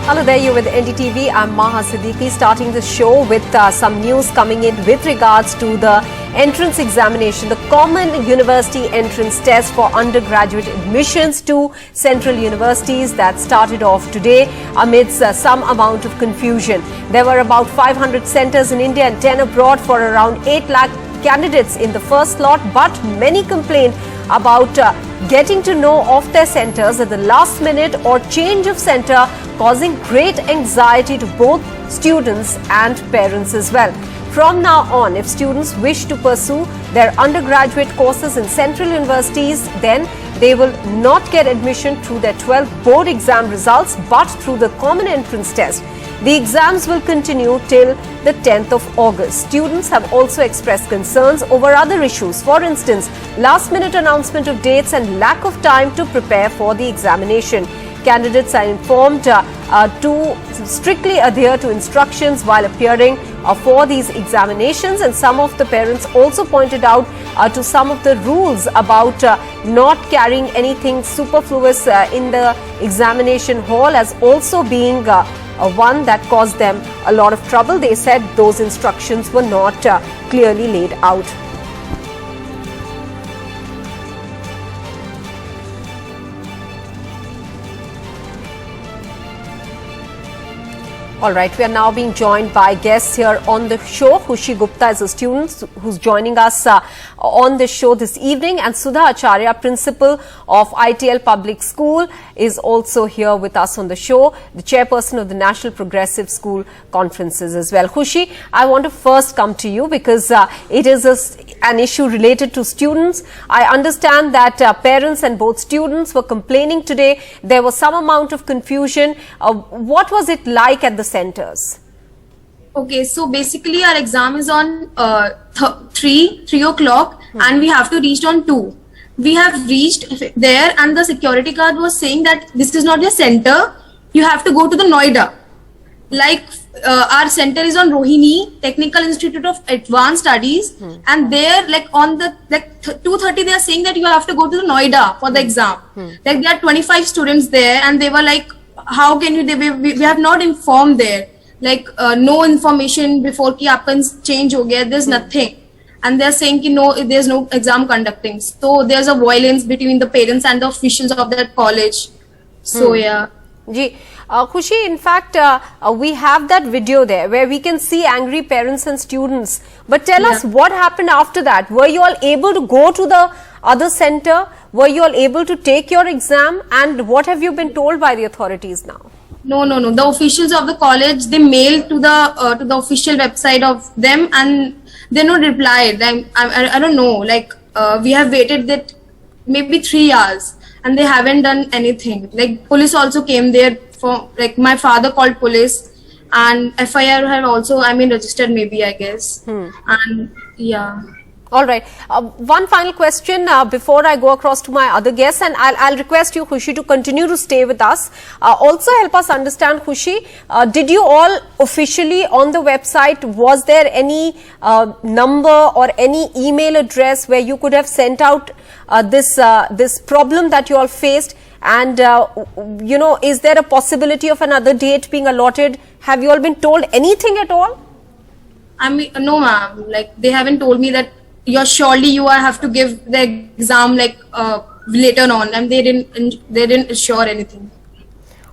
Hello there, you're with NDTV. I'm Maha Siddiqui, starting the show with some news coming in with regards to the entrance examination, the common university entrance test for undergraduate admissions to central universities that started off today amidst some amount of confusion. There were about 500 centers in India and 10 abroad for around 8 lakh candidates in the first lot, but many complained about getting to know of their centers at the last minute or change of center, causing great anxiety to both students and parents as well. From now on, if students wish to pursue their undergraduate courses in central universities, then they will not get admission through their 12th board exam results, but through the common entrance test. The exams will continue till the 10th of August. Students have also expressed concerns over other issues. For instance, last-minute announcement of dates and lack of time to prepare for the examination. Candidates are informed to strictly adhere to instructions while appearing for these examinations, and some of the parents also pointed out to some of the rules about not carrying anything superfluous in the examination hall as also being one that caused them a lot of trouble. They said those instructions were not clearly laid out. All right, we are now being joined by guests here on the show. Khushi Gupta is a student who's joining us on the show this evening, and Sudha Acharya, principal of ITL Public School, is also here with us on the show, the chairperson of the National Progressive School Conferences as well. Khushi, I want to first come to you because it is an issue related to students. I understand that parents and both students were complaining today. There was some amount of confusion. What was it like at the centers? Okay, so basically our exam is on 3 o'clock and we have to reach on 2. We have reached there and the security guard was saying that this is not your center, you have to go to the Noida. Like our center is on Rohini Technical Institute of Advanced Studies, and there like on the 2:30 they are saying that you have to go to the Noida for the exam. Like there are 25 students there and they were like, how can you, we have not informed there, like no information before ki aapka change ho gaya, there's nothing, and they're saying ki no, there's no exam conducting. So there's a violence between the parents and the officials of that college. So yeah. Ji, Khushi, in fact, we have that video there where we can see angry parents and students. But tell us what happened after that. Were you all able to go to the other center? Were you all able to take your exam? And what have you been told by the authorities now? No. The officials of the college, they mailed to the official website of them and they not replied. I don't know. Like we have waited that maybe 3 hours and they haven't done anything. Like police also came there for, like my father called police and FIR had also registered maybe, I guess. And yeah. All right. One final question before I go across to my other guests, and I'll request you, Khushi, to continue to stay with us. Also help us understand, Khushi, did you all officially on the website, was there any number or any email address where you could have sent out this problem that you all faced? And, is there a possibility of another date being allotted? Have you all been told anything at all? No, ma'am. Like they haven't told me that surely you have to give the exam like later on, and they didn't assure anything.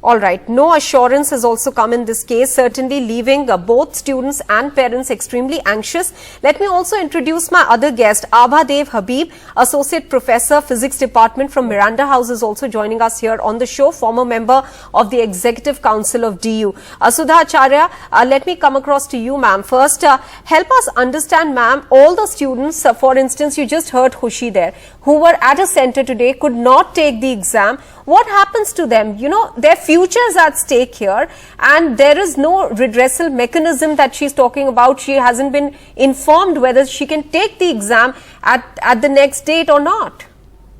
All right. No assurance has also come in this case, certainly leaving both students and parents extremely anxious. Let me also introduce my other guest, Abha Dev Habib, Associate Professor, Physics Department from Miranda House, is also joining us here on the show, former member of the Executive Council of DU. Sudha Acharya, let me come across to you, ma'am. First, help us understand, ma'am, all the students, for instance, you just heard Khushi there, who were at a center today, could not take the exam. What happens to them? Their future is at stake here, and there is no redressal mechanism that she's talking about. She hasn't been informed whether she can take the exam at the next date or not.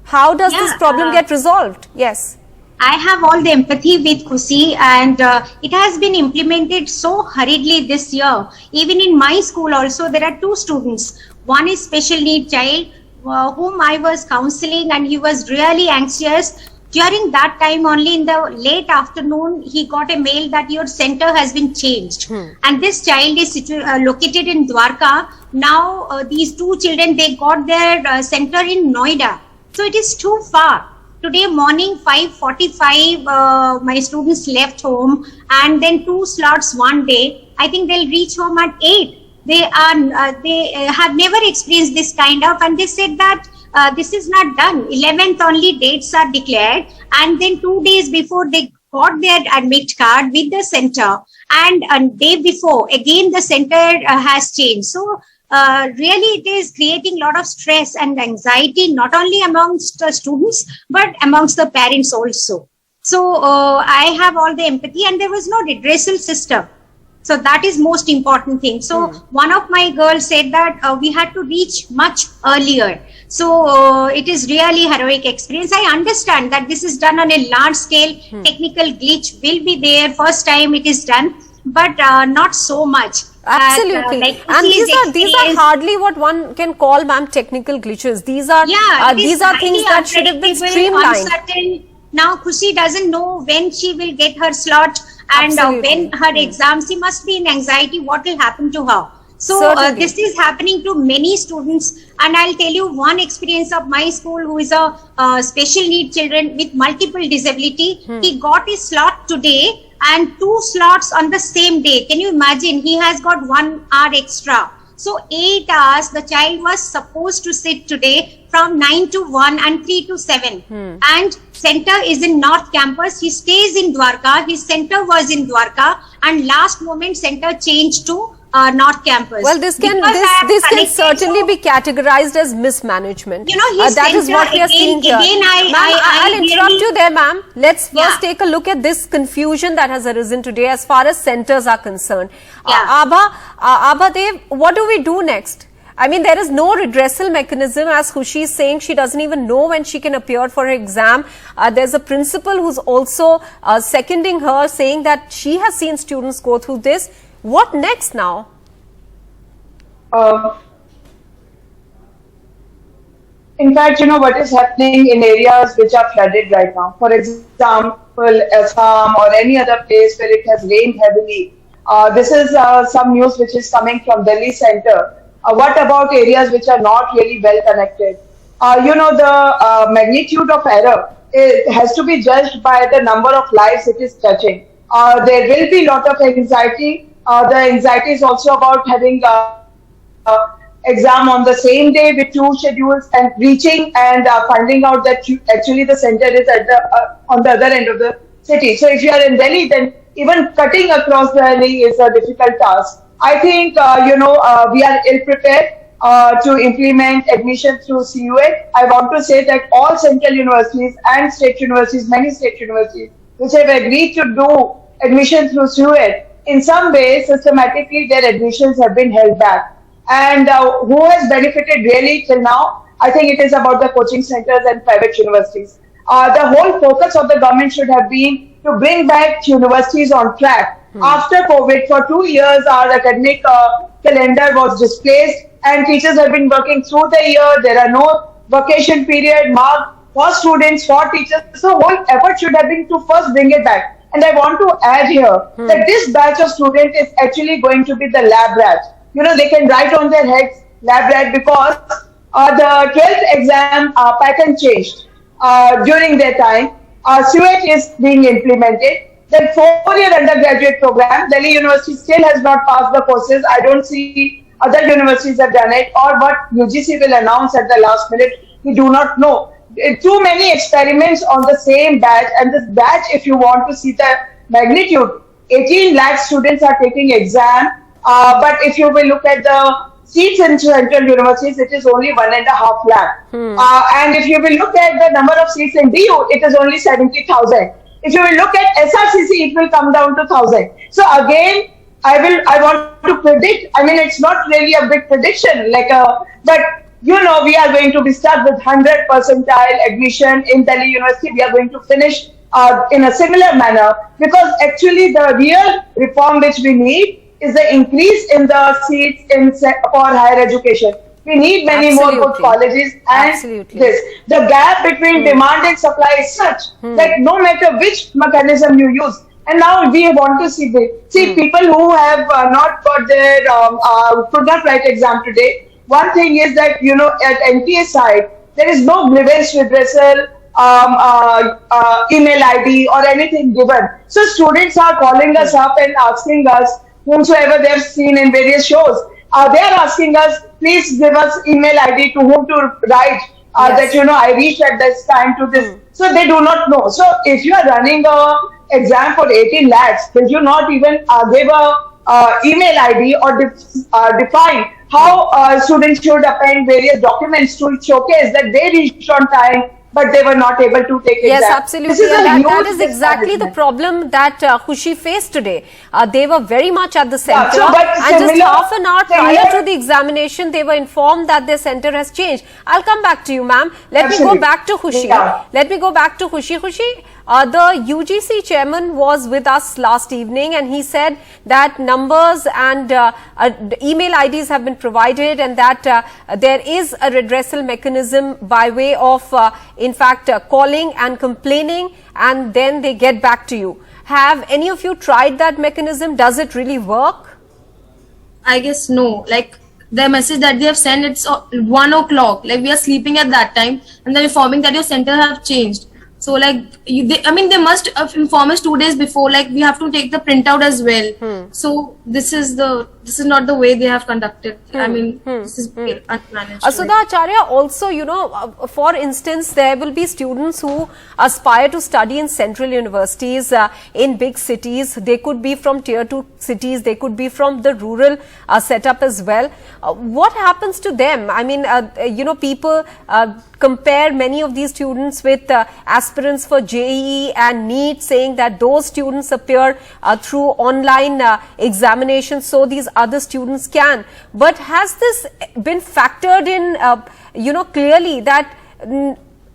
How does this problem get resolved? Yes. I have all the empathy with Khushi, and it has been implemented so hurriedly this year. Even in my school also, there are 2 students. One is special need child whom I was counseling, and he was really anxious During that time only, in the late afternoon, he got a mail that your center has been changed. And this child is located in Dwarka. Now these two children, they got their center in Noida. So it is too far. Today morning 5:45, my students left home, and then 2 slots one day. I think they'll reach home at 8. They have never experienced this kind of, and they said that this is not done. 11th only dates are declared, and then 2 days before they got their admit card with the center, and a day before again the center has changed. So really it is creating a lot of stress and anxiety, not only amongst the students but amongst the parents also. So I have all the empathy, and there was no redressal system. So that is most important thing. So one of my girls said that we had to reach much earlier. So it is really heroic experience. I understand that this is done on a large scale. Technical glitch will be there. First time it is done, but not so much. Absolutely. And these are hardly what one can call, ma'am, technical glitches. These are things that should have been streamlined. Uncertain. Now Khushi doesn't know when she will get her slot, and when her exam. She must be in anxiety what will happen to her. So this is happening to many students, and I'll tell you one experience of my school, who is a special need children with multiple disability. He got his slot today and 2 slots on the same day. Can you imagine? He has got 1 hour extra. So 8 hours the child was supposed to sit today from 9 to 1 and 3 to 7. And center is in North Campus. He stays in Dwarka. His center was in Dwarka, and last moment center changed to North Campus. Well, this can certainly be categorized as mismanagement. You know, that is what we are seeing here. I'll interrupt you there, ma'am. Let's first take a look at this confusion that has arisen today as far as centers are concerned. Abha Dev, what do we do next? I mean, there is no redressal mechanism, as Khushi is saying. She doesn't even know when she can appear for her exam. There's a principal who's also seconding her, saying that she has seen students go through this. What next now? In fact, you know what is happening in areas which are flooded right now. For example, Assam or any other place where it has rained heavily. This is some news which is coming from Delhi center. What about areas which are not really well connected? You know, the magnitude of error has to be judged by the number of lives it is touching. There will be a lot of anxiety. The anxiety is also about having exam on the same day with 2 schedules and reaching and finding out that actually the center is at the on the other end of the city. So if you are in Delhi, then even cutting across Delhi is a difficult task. I think you know, we are ill prepared to implement admission through CUET. I want to say that all central universities and state universities, many state universities, which have agreed to do admission through CUET, in some way, systematically, their admissions have been held back. And who has benefited really till now? I think it is about the coaching centers and private universities. The whole focus of the government should have been to bring back universities on track. After COVID, for 2 years, our academic calendar was displaced, and teachers have been working through the year. There are no vacation period marked for students, for teachers. So whole effort should have been to first bring it back. And I want to add here that this batch of students is actually going to be the lab rats. You know, they can write on their heads lab rat because the 12th exam pattern changed during their time. CUET is being implemented. Then 4-year undergraduate program, Delhi University still has not passed the courses. I don't see other universities have done it, or what UGC will announce at the last minute. We do not know. Too many experiments on the same batch, and this batch, if you want to see the magnitude, 18 lakh students are taking exam, but if you will look at the seats in central universities, it is only 1.5 lakh. And if you will look at the number of seats in DU, it is only 70,000. If you will look at SRCC, it will come down to 1,000. So again, I want to predict. I mean, it's not really a big prediction, but you know, we are going to be stuck with 100 percentile admission in Delhi University. We are going to finish in a similar manner, because actually the real reform which we need is the increase in the seats for higher education. We need many more good colleges, and the gap between demand and supply is such that no matter which mechanism you use, and now we want to see people who have not got their could not write exam today. One thing is that at NTA side there is no grievance redressal email ID or anything given. So students are calling us up and asking us, whomsoever they have seen in various shows, they are asking us, please give us email ID to whom to write that I reached at this time to this. So they do not know. So if you are running a exam for 18 lakhs, then you not even give a email ID or define how students should append various documents to showcase that they reached on time, but they were not able to take Yes, exam. absolutely. That is exactly the problem that Khushi faced today. They were very much at the center, and just half an hour prior to the examination, they were informed that their center has changed. I'll come back to you, ma'am. Let me go back to Khushi. Let me go back to Khushi. Khushi, the UGC chairman was with us last evening, and he said that numbers and email IDs have been provided, and that there is a redressal mechanism by way of in fact calling and complaining, and then they get back to you. Have any of you tried that mechanism? Does it really work? I guess no. Like the message that they have sent, it's 1 o'clock. Like we are sleeping at that time, and they're informing that your center have changed. So like they must inform us 2 days before. Like we have to take the printout as well. So this is not the way they have conducted. This is unmanaged. Sudha Acharya, also, for instance, there will be students who aspire to study in central universities in big cities. They could be from tier 2 cities. They could be from the rural setup as well. What happens to them? I mean, people compare many of these students with aspirants for JEE and NEET, saying that those students appear through online examinations, so these other students can. But has this been factored in, clearly that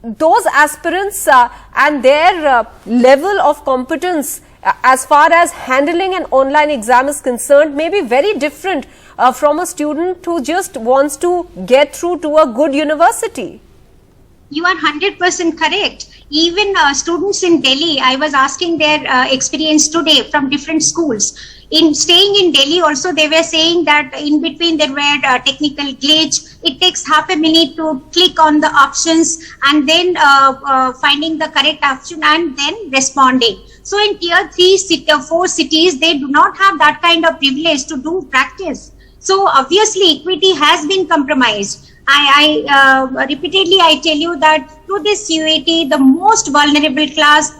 those aspirants and their level of competence as far as handling an online exam is concerned may be very different from a student who just wants to get through to a good university? You are 100% correct. Even students in Delhi, I was asking their experience today from different schools. In staying in Delhi also, they were saying that in between there were technical glitch. It takes half a minute to click on the options and then finding the correct option and then responding. So in tier 3 or 4 cities, they do not have that kind of privilege to do practice. So obviously equity has been compromised. Repeatedly I tell you that through this CUET, the most vulnerable class,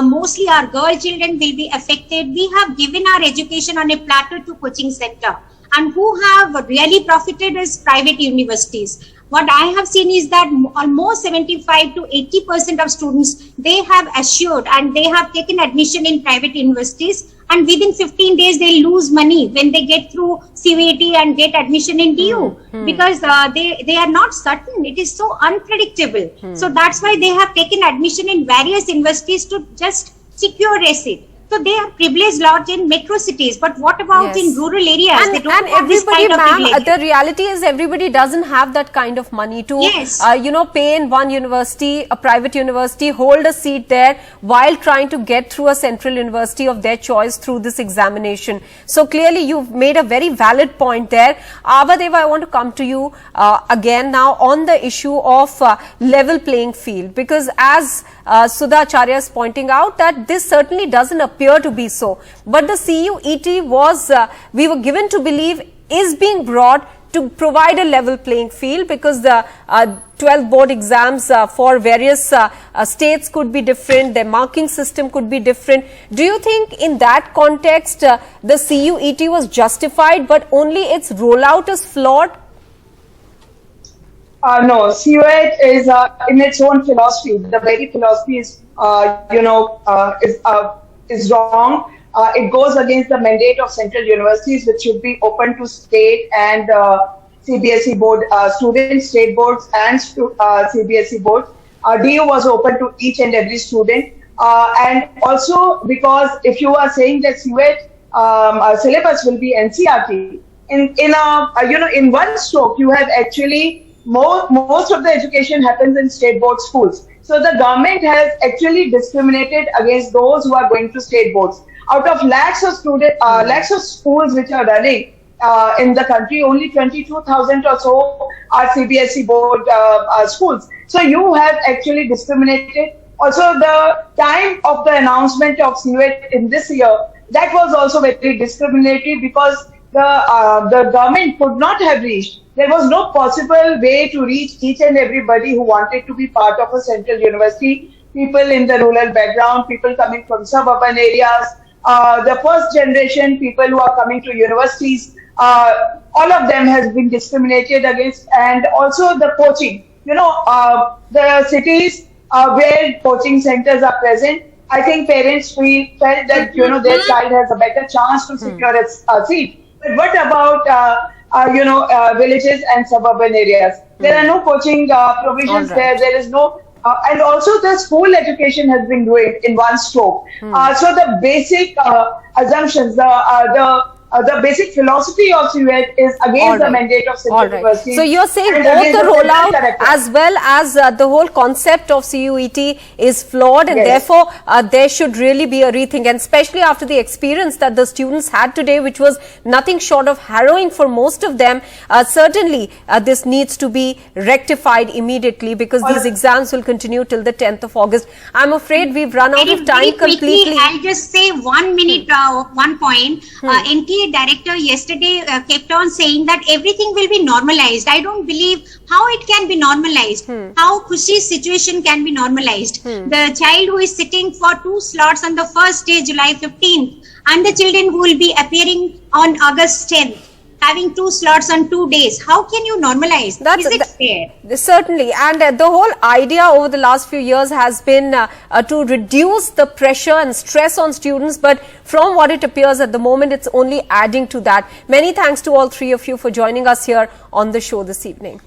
mostly our girl children, will be affected. We have given our education on a platter to coaching center, and who have really profited is private universities. What I have seen is that almost 75 to 80% of students, they have assured and they have taken admission in private universities, and within 15 days they lose money when they get through CUET and get admission in DU because they are not certain. It is so unpredictable. So that's why they have taken admission in various universities to just secure a seat. So they are privileged lot in metro cities, but what about in rural areas? They don't have this kind of privilege. The reality is everybody doesn't have that kind of money to, pay in one university, a private university, hold a seat there while trying to get through a central university of their choice through this examination. So clearly you've made a very valid point there. Abadeva, I want to come to you again now on the issue of level playing field, because as Sudha Acharya is pointing out that this certainly doesn't appear to be so. But the CUET was, we were given to believe, is being brought to provide a level playing field, because the 12 board exams for various states could be different, their marking system could be different. Do you think in that context the CUET was justified, but only its rollout is flawed? No, CUET is in its own philosophy. The very philosophy is, is wrong. It goes against the mandate of central universities, which should be open to state and CBSE board students, state boards and CBSE boards. DU was open to each and every student. And also because if you are saying that CUET syllabus will be NCERT, in one stroke, you have actually most of the education happens in state board schools. So the government has actually discriminated against those who are going to state boards. Out of lakhs of schools which are running in the country, only 22,000 or so are CBSE board schools. So you have actually discriminated. Also, the time of the announcement of CUET in this year, that was also very discriminatory because the government could not have reached. There was no possible way to reach each and everybody who wanted to be part of a central university. People in the rural background, people coming from suburban areas, the first generation people who are coming to universities, all of them has been discriminated against. And also the coaching, the cities where coaching centers are present, I think parents felt that their child has a better chance to secure a seat. But what about villages and suburban areas? There are no coaching provisions there. There is no, and also the school education has been ruined in one stroke. So the basic assumptions, the basic philosophy of CUET is against the mandate of central universities. So you're saying both the rollout as well as the whole concept of CUET is flawed, and therefore there should really be a rethink, and especially after the experience that the students had today, which was nothing short of harrowing for most of them. Certainly this needs to be rectified immediately, because these exams will continue till the 10th of August. I'm afraid we've run out of time completely. I'll just say 1 minute, 1 point. NTA director yesterday kept on saying that everything will be normalized. I don't believe how it can be normalized, how Khushi's situation can be normalized. The child who is sitting for 2 slots on the first day, July 15th, and the children who will be appearing on August 10th, having 2 slots on 2 days. How can you normalize? Is it fair? Certainly. And the whole idea over the last few years has been to reduce the pressure and stress on students. But from what it appears at the moment, it's only adding to that. Many thanks to all three of you for joining us here on the show this evening.